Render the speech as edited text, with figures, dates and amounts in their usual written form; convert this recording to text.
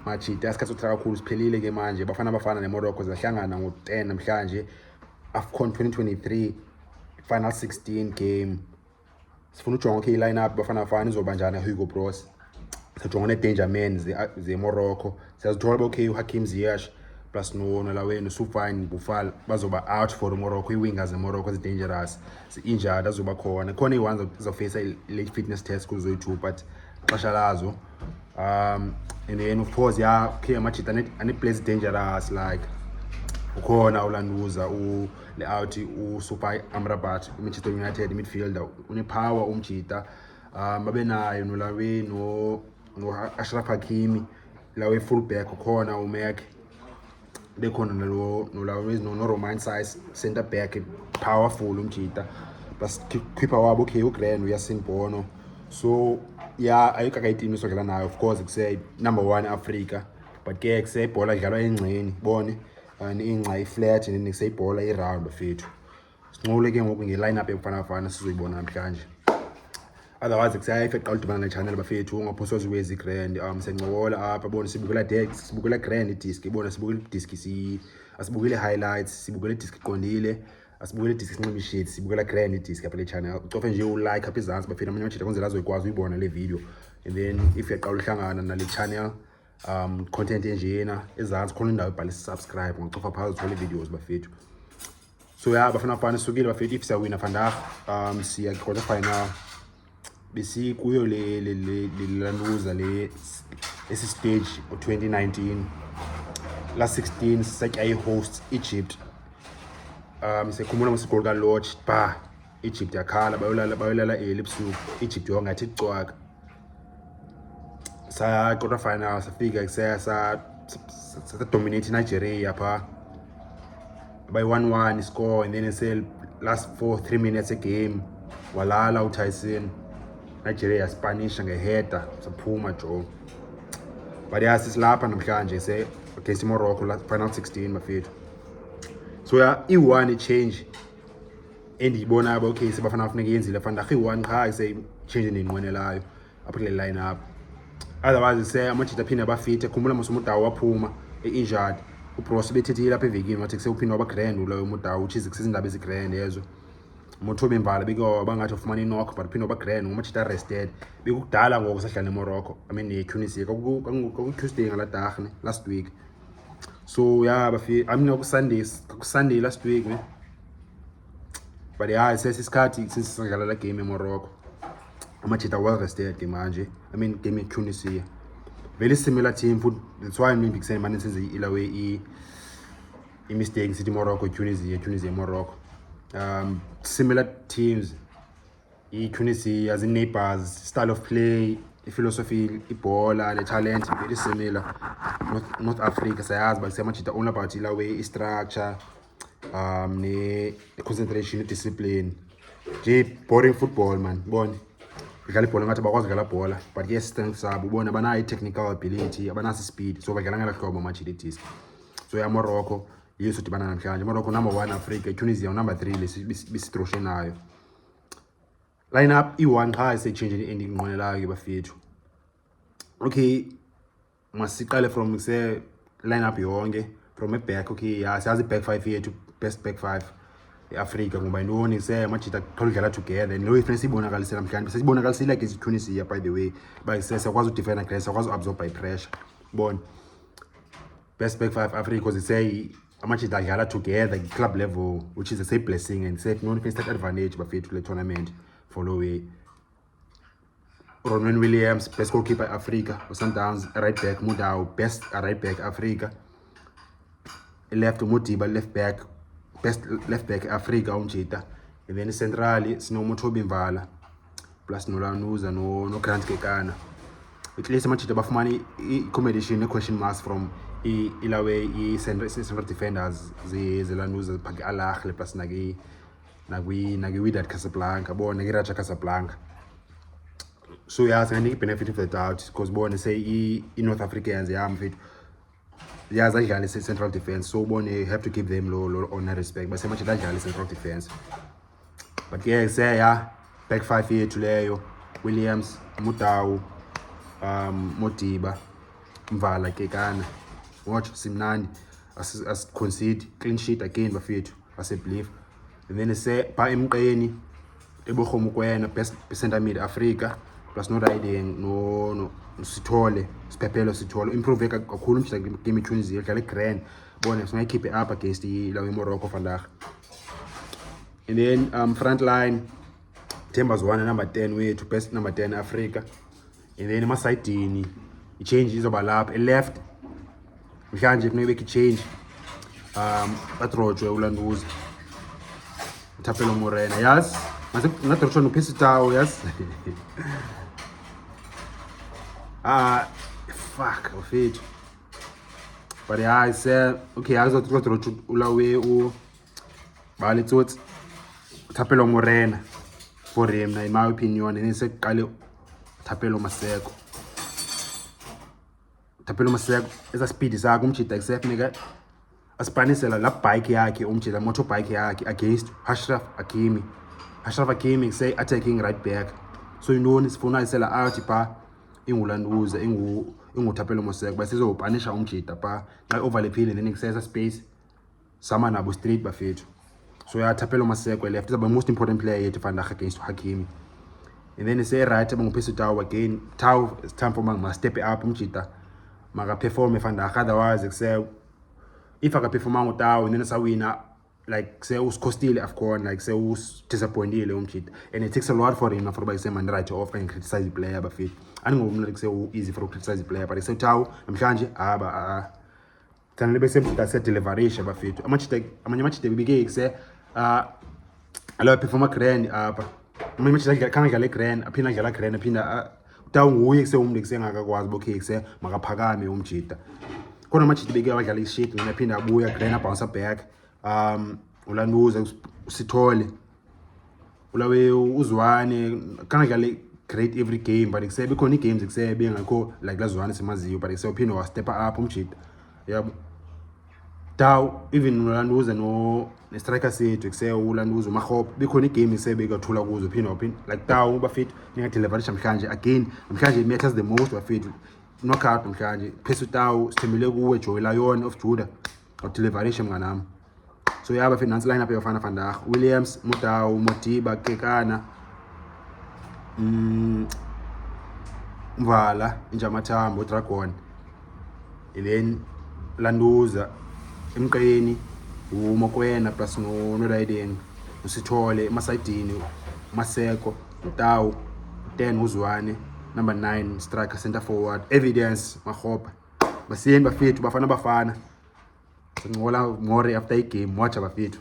machita isikhathi sokuthaka kakhulu siphelile ke manje. Bafana Bafana neMorocco zahlangana ngo-10 namhlanje. Afcon 2023 final 16 game. Sifuna ujonga okay lineup Bafana Bafana izobanjana Hugo Broos. Sijonga ne-danger men ze-Morocco. Siyazithola okay uHakim Ziyech plus nolaweni Sufyan Bufal bazoba out for Morocco. I-wingers ze-Morocco zi-dangerous, zi-injured azoba khona. Khona i-one zizofacea late fitness test kuzo-2 but xesha lazo. And then of course okay amachita ane-plays dangerous like ukhona ulanduza le-out uSupai Amrabat Manchester United midfielder une-power umjita. Babe nayo nolawe no-Ashraf Hakimi lawe fullback ukhona uMac bekhona nolawe no-Romain Size center back powerful umjita plus keeper wabo okay uGrand uYasin Bono. So ayikho akayiteam esodlala nayo of course kuse number 1 Africa but ke kuse ibhola idlalwa engceni bone ingca iflat and kuse ibhola iround bafethu. Sinqule ke ngoku nge-line up eFana Bafana sizoyibona namhlanje. Otherwise kusayifeqa udibana ne-channel bafethu ungaphoswa ziwezi Grand. Sencokola apha bona sibukela Grand idisk ibona sibukela idisk asibukele highlights sibukela idisk iqondile asibukele idisk sinxima sheet sibukela Grand idisk apha le channel. Ucofe nje ulike apha ezantsi bafethu amanye amachita kwenzela azokwazi uyibona le video. And then if uyaqala uhlangana nale channel content enjena ezantsi khona indawo ebhala subscribe ungacofa phansi uthole videos bafethu. So Bafana Bafana sukile bafethu if siyawina vandag siya quarter final besi kuyo le landuza le esi stage u2019 last 16 such a host Egypt. Sekhumbula musigol ka Lodge Egypt yakhala bayolala ebusuku Egypt yongathi icwaka sa quarter final safika sa dominate Nigeria by 1-1 score and then it's last 3 minutes a game walala uTyson Nigeria Spanish ngeheader saphuma jo. But sisilapha namhlanje se against Morocco last final 16 bafethu. So i-one change endiyibona okay sebafana kufuneka yenzile vandag i-one cha ise change nenqwenelayo apha kule line up. Otherwise se amajita aphinde abafit khumbula mudawo waphuma e-injured uBroos bethethile lapha evekini wathi kusewuphinde waba Grand loyo mudawo uchize kusizindaba ezi-Grand yezo. Mothobe Mbala biko bangathi ufumana i-knock but uphinde waba Grand ngomajita rested bekukudala ngoku sahlala eMorocco ne-Tunisia Tuesday ngaladarhne last week. So bafethu I mean Sunday last week ne. But sesisikhathi sisidlala la game eMorocco amajita well rested ke manje I mean game eTunisia very similar team food. That's why I'm big saying man senze ilawe i-mistake sithi Morocco Tunisia Morocco. Similar teams i-Tunisia as in neighbors style of play philosophy ibhola le talent very similar. North Africa sayazi but samachita all about ilawe structure ne concentration discipline nje boring football man bone udlala ibhola ngathi bakwazi udlala ibhola but yes strength sabo ubona banayo technical ability abanaso speed so badlala ngala hlobo amachita eDisk. So Morocco yeso dibana namhlanje. Morocco number 1 Africa, Tunisia number 3 bisitroshe nayo. Line up i-one cha ise change endinqwenelayo ke bafethu. Okay masiqale from say line up yonke from a back okay siyazi back 5 yethu best back 5 eAfrica ngoba intoni se amajita qoludlala together and lo difference ibonakalisela namhlanje sesibonakalisela against Tunisia by the way but siyakwazi udefend aggressive akwazi absorb by pressure bon best back 5 Africa because it's say amajita adlala together club level which is a say blessing and say no defense advantage bafethu le tournament follow way. Ronwen Williams best goalkeeper Africa Sundowns right back Mudau best right back Africa left Modiba left back best left back Africa umjita and then centrally sino Mothobe Mbala plus nolanuza no Grant Kekana. At least amajita bafumana i-accommodation ne-question marks from ilawe central defenders zelanuza phaki Alahle plus nagi Wydad Casablanca bona Raja Casablanca. So singanike benefit of the doubt because bona say i-North Africans mfethu adlala central defense so bona have to give them low honor respect but semanje adlala central defense. But ke say back 5 yethu leyo Williams Mudau Modiba Mvala Kekana. Watch Simnandi as concede clean sheet again bafethu believe. And then say ba emqeni ebogomo kwena best center mid Africa plus no riding no Sithole Siphepelo Sithole improve kakhulu mhla game Tunisia dlala grand bona singayikhiphe up against lawe Morocco vandag. And then front line Themba's one number 10 wethu best number 10 Africa. And then emasayidini i-change izoba lapha left mhlanje kunobe i-change batrojwe ulanduza Thapelo Morena yazi mase ngadrojwa noPesitawo yazi fuck ofethu but I say okay azodrojwa ulawe u baletsotsi Thapelo Morena for him na in my opinion and seqale Thapelo Maseko. Thapelo Maseko eza speed sakhe umjida kusefuneka asipanisela la bike yakhe umjida motorbike yakhe against Ashraf Hakimi. Ashraf Hakimi say attacking right back. So you know sifuna isela out pa ingulanduza Thapelo Maseko basizopanisha umjida pa xa overlapping and then kusesa space sama nabo straight bafethu. So yeah, Thapelo Maseko left is the most important player to find against Hakimi. And then they say right Pesitawo again. Tau it's time for must step it up umjida. Maga perform if otherwise say if I can perform with Tau and then I win like say us costly Afcon like say us disappointed umjida. And it takes a lot for him for by say man right to offer and criticize the player but fit. I don't know like say easy for criticize the player but say Tau namhlanje can libe semjida set delivery but fit. Amanye big say alo performa grand apa manje kana dlala grand aphina dlala grand aphinda Tau nguye kuse umuntu kusengakakwazi bokhe kuse makaphakame umjida kodwa amajida beke wadlala ishit ngene aphinda abuya grand bounce back ulanduza Sithole ulawe uzwane kana dlala great every game but kuse bekhona games kuse bengakho like lazwane simaziyo but kuse uphinda wa step up umjida yabo Tau even ulanduza no striker sethu kuse ulanduza uMahop bekhona igame isebeka thola kuzo phina like Tau bafethu ninga delivery namhlanje again namhlanje matters the most bafethu knockout namhlanje phezu Tau sithembele kuwe Joy Lion of Judah o delivery mnganami. So yaba bafethu nansi line up yofana vandag Williams Motau Modiba Kekana Mvala Injamathambo Dragon and then Landuza emqeni uMokwena plus no riding uSithole emasayidini Maseko Tau 10 uzwane number 9 striker center forward evidence Mahopa basiyeni bafethu Bafana Bafana sinqola more after igame watch bafethu.